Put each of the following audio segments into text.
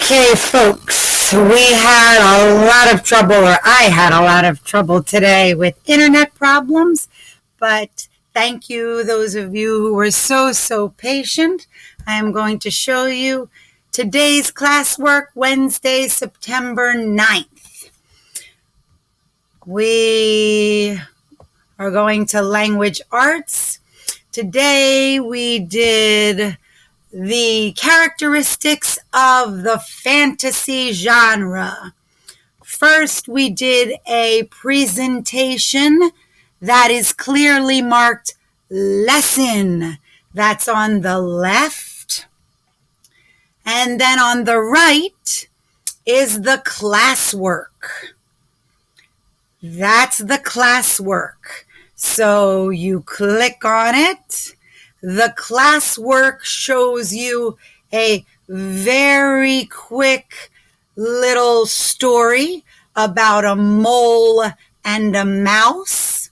Okay, folks, we had a lot of trouble, or I had a lot of trouble today with internet problems, but thank you, those of you who were so patient. I am going to show you today's classwork, Wednesday, September 9th. We are going to language arts. Today we did the characteristics of the fantasy genre. First, we did a presentation that is clearly marked lesson. That's on the left. And then on the right is the classwork. That's the classwork. So you click on it. The classwork shows you a very quick little story about a mole and a mouse.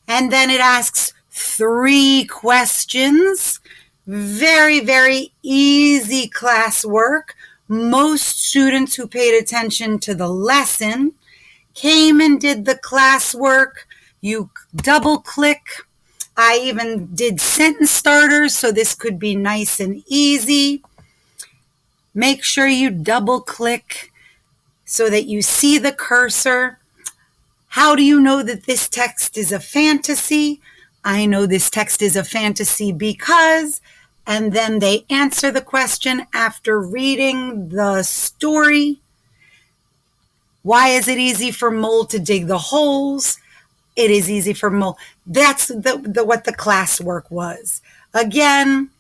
And then it asks 3 questions. Very easy classwork. Most students who paid attention to the lesson came and did the classwork. You double click. I even did sentence starters, so this could be nice and easy. Make sure you double click so that you see the cursor. How do you know that this text is a fantasy? I know this text is a fantasy because, and then they answer the question after reading the story. Why is it easy for Mole to dig the holes? It is easy for Mole. That's what the classwork was. Again,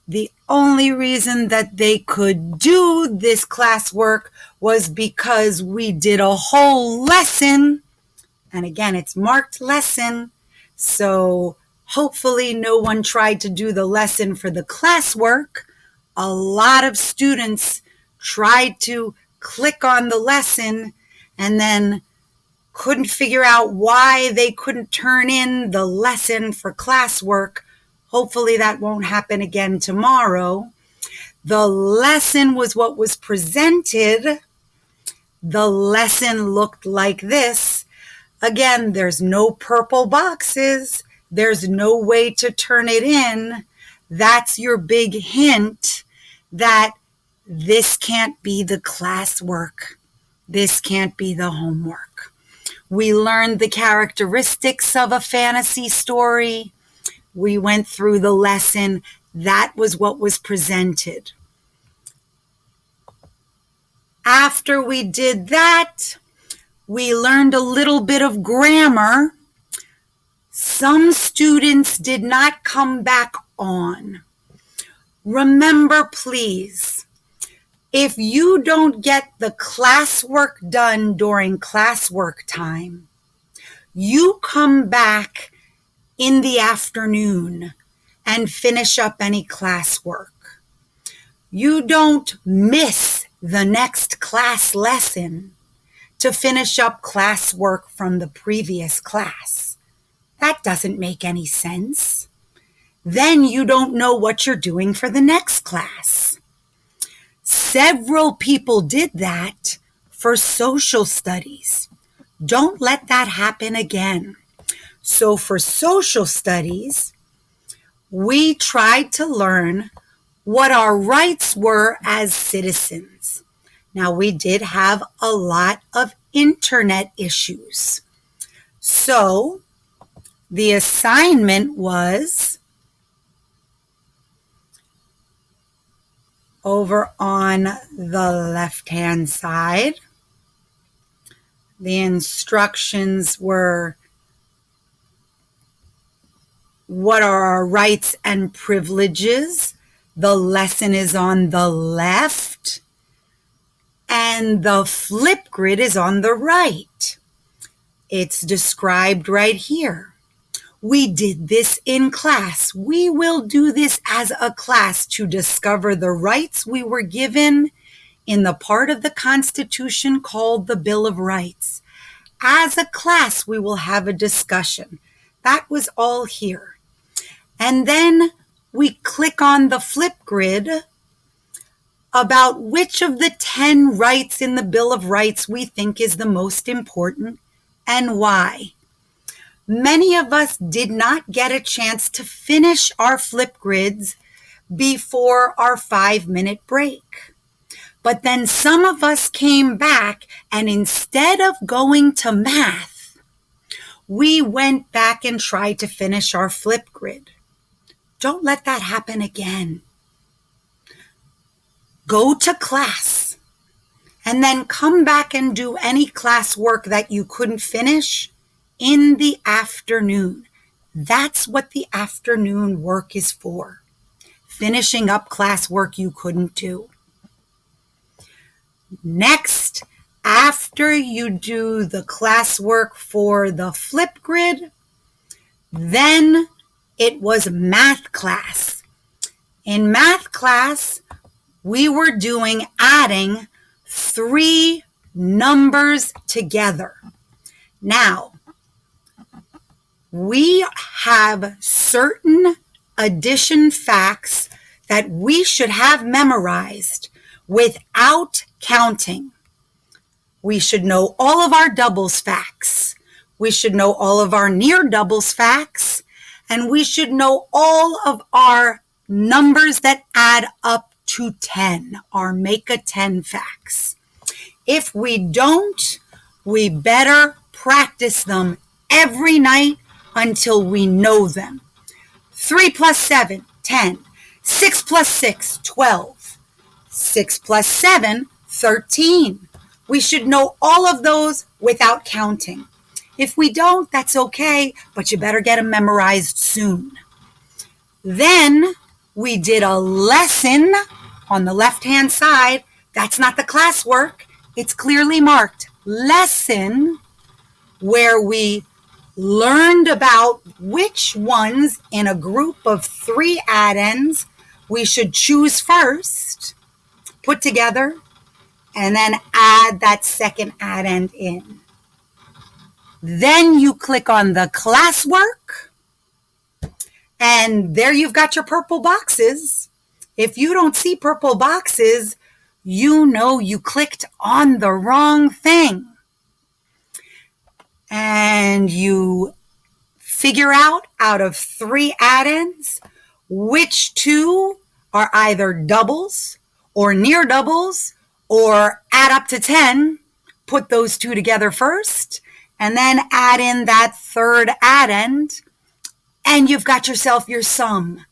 the only reason that they could do this classwork was because we did a whole lesson. And again, it's marked lesson. So hopefully no one tried to do the lesson for the classwork. A lot of students tried to click on the lesson and then couldn't figure out why they couldn't turn in the lesson for classwork. Hopefully that won't happen again tomorrow. The lesson was what was presented. The lesson looked like this. Again, there's no purple boxes. There's no way to turn it in. That's your big hint that this can't be the classwork. This can't be the homework. We learned the characteristics of a fantasy story. We went through the lesson. That was what was presented. After we did that, we learned a little bit of grammar. Some students did not come back on. Remember, please, if you don't get the classwork done during classwork time, you come back in the afternoon and finish up any classwork. You don't miss the next class lesson to finish up classwork from the previous class. That doesn't make any sense. Then you don't know what you're doing for the next class. Several people did that for social studies. Don't let that happen again. So for social studies, we tried to learn what our rights were as citizens. Now, we did have a lot of internet issues. So the assignment was over on the left-hand side. The instructions were, what are our rights and privileges? The lesson is on the left, and the flip grid is on the right. It's described right here. We did this in class. We will do this as a class to discover the rights we were given in the part of the Constitution called the Bill of Rights. As a class, we will have a discussion. That was all here. And then we click on the flip grid about which of the 10 rights in the Bill of Rights we think is the most important and why. Many of us did not get a chance to finish our flip grids before our 5-minute break. But then some of us came back, and instead of going to math, we went back and tried to finish our flip grid. Don't let that happen again. Go to class and then come back and do any classwork that you couldn't finish in the afternoon. That's what the afternoon work is for. Finishing up classwork you couldn't do. Next, after you do the classwork for the flip grid, then it was math class. In math class, we were doing adding 3 numbers together. Now, we have certain addition facts that we should have memorized without counting. We should know all of our doubles facts. We should know all of our near doubles facts. And we should know all of our numbers that add up to 10, our make a 10 facts. If we don't, we better practice them every night until we know them. 3 plus 7, 10. 6 plus 6, 12. 6 plus 7, 13. We should know all of those without counting. If we don't, that's okay, but you better get them memorized soon. Then we did a lesson on the left-hand side. That's not the classwork. It's clearly marked lesson, where we learned about which ones in a group of 3 addends we should choose first, put together, and then add that second addend in. Then you click on the classwork, and there you've got your purple boxes. If you don't see purple boxes, you know you clicked on the wrong thing. And you figure out of 3 addends, which 2 are either doubles or near doubles or add up to 10. Put those 2 together first, and then add in that third addend, and you've got yourself your sum,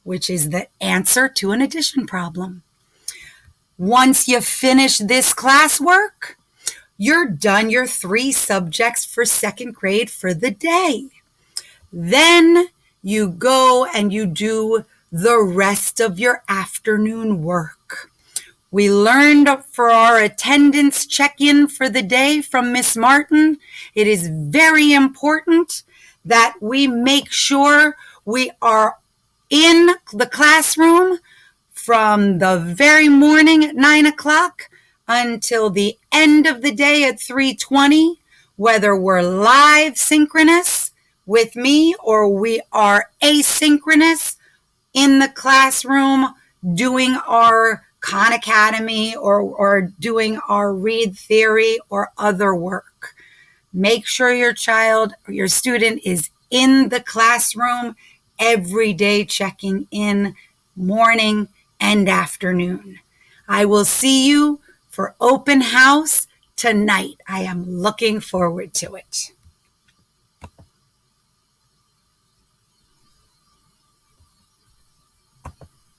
which is the answer to an addition problem. Once you finish this classwork, you're done your 3 subjects for 2nd grade for the day. Then you go and you do the rest of your afternoon work. We learned for our attendance check-in for the day from Miss Martin, it is very important that we make sure we are in the classroom from the very morning at 9 o'clock until the end of the day at 3:20, whether we're live synchronous with me or we are asynchronous in the classroom doing our Khan Academy or doing our read theory or other work. Make sure your child or your student is in the classroom every day, checking in morning and afternoon. I will see you for open house tonight. I am looking forward to it.